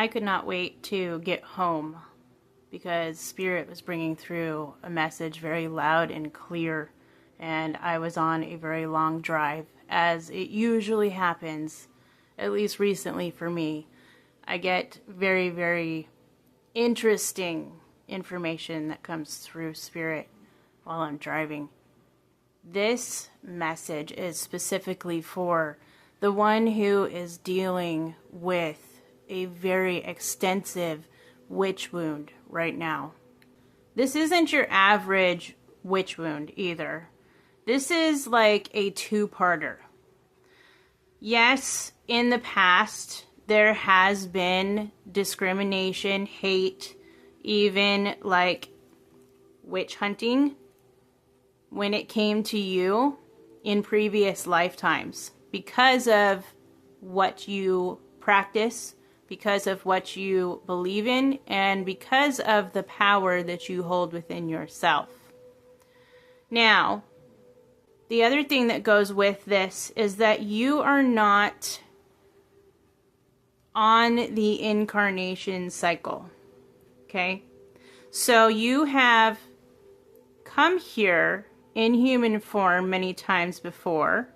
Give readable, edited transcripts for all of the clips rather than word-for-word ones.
I could not wait to get home because Spirit was bringing through a message very loud and clear, and I was on a very long drive, as it usually happens, at least recently for me. I get very, very interesting information that comes through Spirit while I'm driving. This message is specifically for the one who is dealing with a very extensive witch wound right now. This isn't your average witch wound either. This is like a two-parter. Yes, in the past, there has been discrimination, hate, even like witch hunting when it came to you in previous lifetimes because of what you practice, because of what you believe in, and because of the power that you hold within yourself. Now, the other thing that goes with this is that you are not on the incarnation cycle. Okay? So you have come here in human form many times before,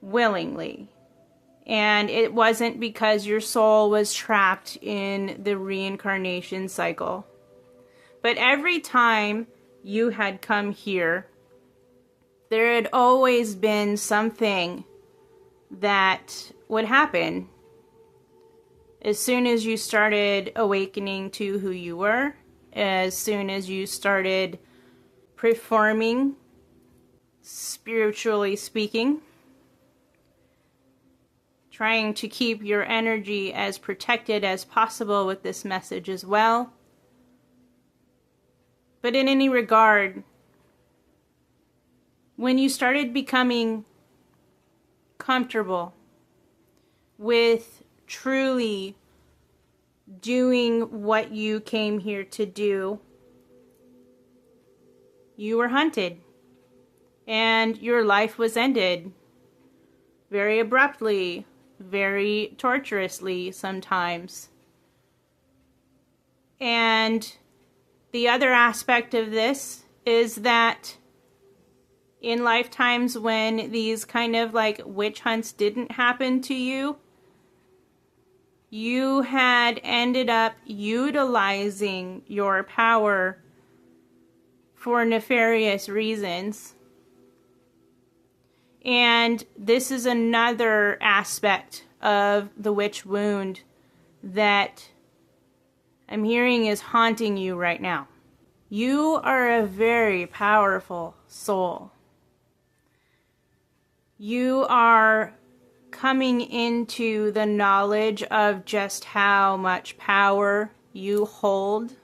willingly. And it wasn't because your soul was trapped in the reincarnation cycle. But every time you had come here, there had always been something that would happen as soon as you started awakening to who you were, as soon as you started performing, spiritually speaking, trying to keep your energy as protected as possible with this message as well. But in any regard, when you started becoming comfortable with truly doing what you came here to do, you were hunted, and your life was ended very abruptly, very torturously sometimes. And the other aspect of this is that in lifetimes when these kind of like witch hunts didn't happen to you, you had ended up utilizing your power for nefarious reasons. And this is another aspect of the witch wound that I'm hearing is haunting you right now. You are a very powerful soul. You are coming into the knowledge of just how much power you hold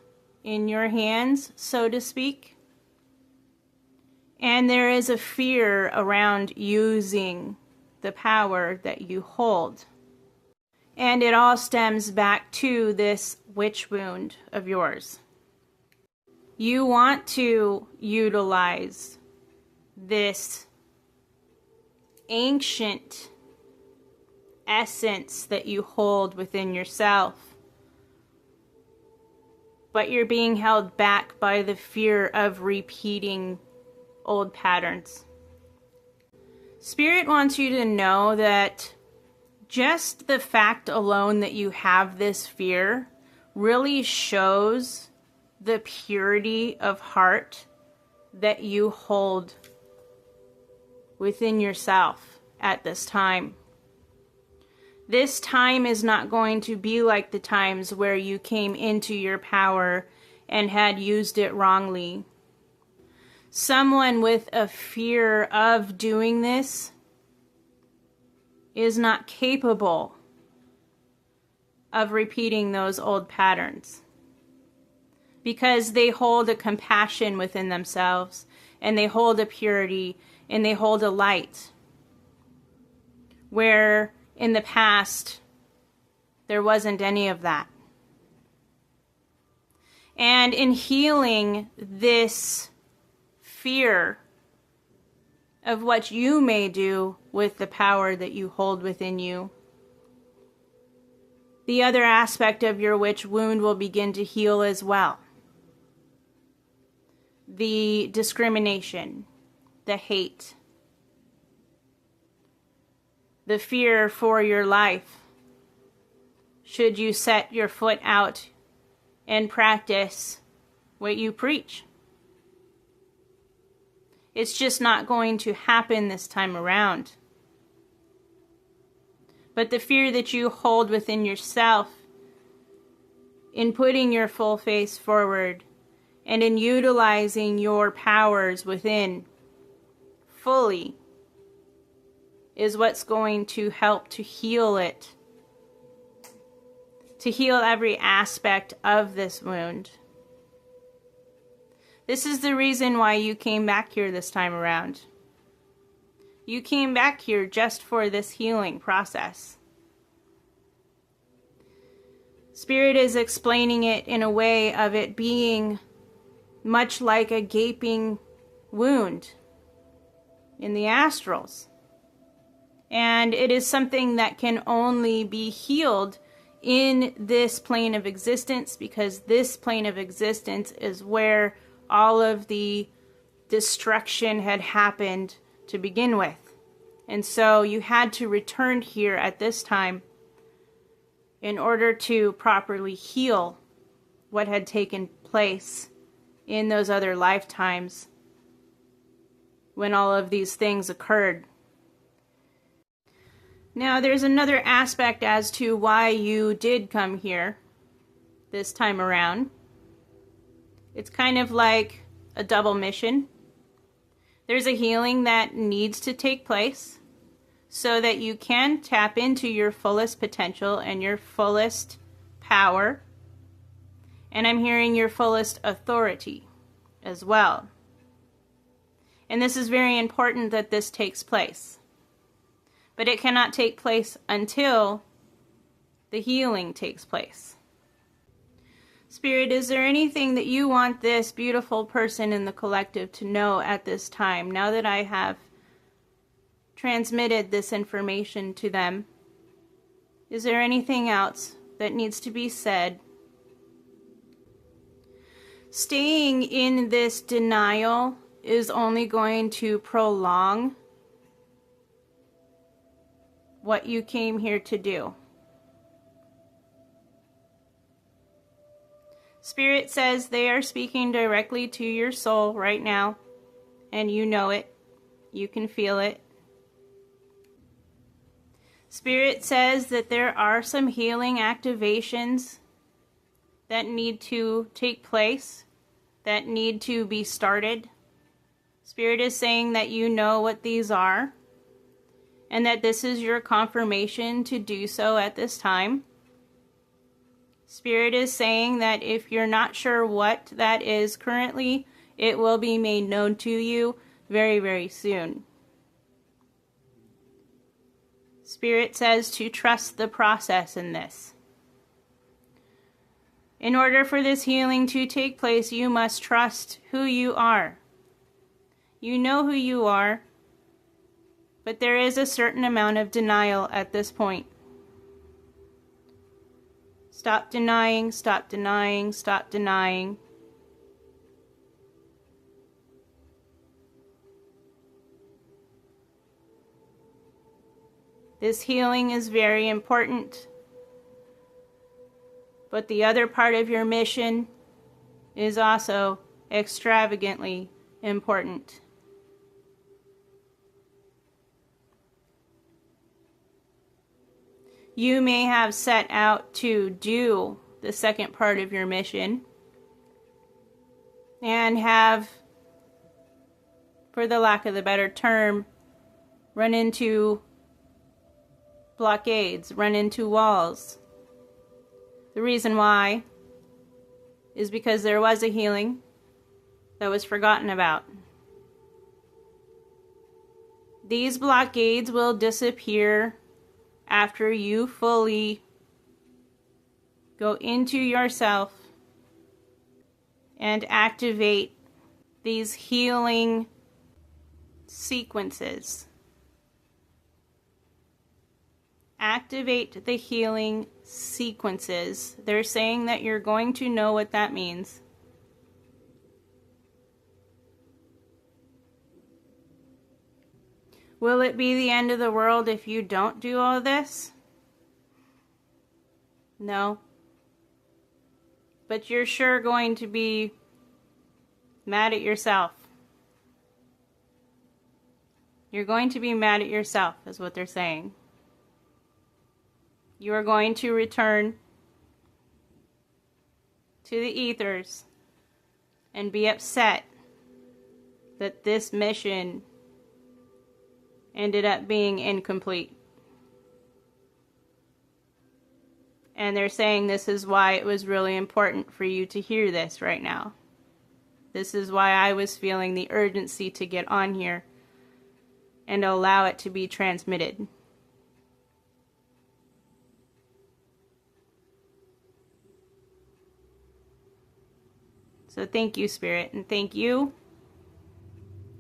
in your hands, so to speak. And there is a fear around using the power that you hold. And it all stems back to this witch wound of yours. You want to utilize this ancient essence that you hold within yourself, but you're being held back by the fear of repeating old patterns. Spirit wants you to know that just the fact alone that you have this fear really shows the purity of heart that you hold within yourself at this time. This time is not going to be like the times where you came into your power and had used it wrongly. Someone with a fear of doing this is not capable of repeating those old patterns because they hold a compassion within themselves, and they hold a purity, and they hold a light where in the past there wasn't any of that. And in healing this fear of what you may do with the power that you hold within you, the other aspect of your witch wound will begin to heal as well. The discrimination, the hate, the fear for your life, should you set your foot out and practice what you preach. It's just not going to happen this time around. But the fear that you hold within yourself in putting your full face forward and in utilizing your powers within fully is what's going to help to heal it, to heal every aspect of this wound. This is the reason why you came back here this time around. You came back here just for this healing process. Spirit is explaining it in a way of it being much like a gaping wound in the astrals. And it is something that can only be healed in this plane of existence, because this plane of existence is where all of the destruction had happened to begin with. And so you had to return here at this time in order to properly heal what had taken place in those other lifetimes when all of these things occurred. Now, there's another aspect as to why you did come here this time around. It's kind of like a double mission. There's a healing that needs to take place so that you can tap into your fullest potential and your fullest power. And I'm hearing your fullest authority as well. And this is very important that this takes place. But it cannot take place until the healing takes place. Spirit, is there anything that you want this beautiful person in the collective to know at this time, now that I have transmitted this information to them? Is there anything else that needs to be said? Staying in this denial is only going to prolong what you came here to do. Spirit says they are speaking directly to your soul right now, and you know it. You can feel it. Spirit says that there are some healing activations that need to take place, that need to be started. Spirit is saying that you know what these are, and that this is your confirmation to do so at this time. Spirit is saying that if you're not sure what that is currently, it will be made known to you very, very soon. Spirit says to trust the process in this. In order for this healing to take place, you must trust who you are. You know who you are, but there is a certain amount of denial at this point. Stop denying, stop denying, stop denying. This healing is very important, but the other part of your mission is also extravagantly important. You may have set out to do the second part of your mission and have, for the lack of the better term, run into blockades, run into walls. The reason why is because there was a healing that was forgotten about. These blockades will disappear after you fully go into yourself and activate these healing sequences. activate the healing sequences. They're saying that you're going to know what that means. Will it be the end of the world if you don't do all this? No. But you're sure going to be mad at yourself. You're going to be mad at yourself, is what they're saying. You are going to return to the ethers and be upset that this mission ended up being incomplete. And they're saying this is why it was really important for you to hear this right now. This is why I was feeling the urgency to get on here and allow it to be transmitted. So thank you, Spirit, and thank you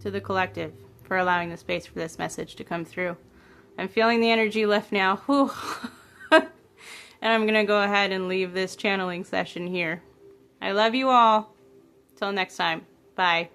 to the collective for allowing the space for this message to come through. I'm feeling the energy lift now. Whew. And I'm going to go ahead and leave this channeling session here. I love you all. Till next time. Bye.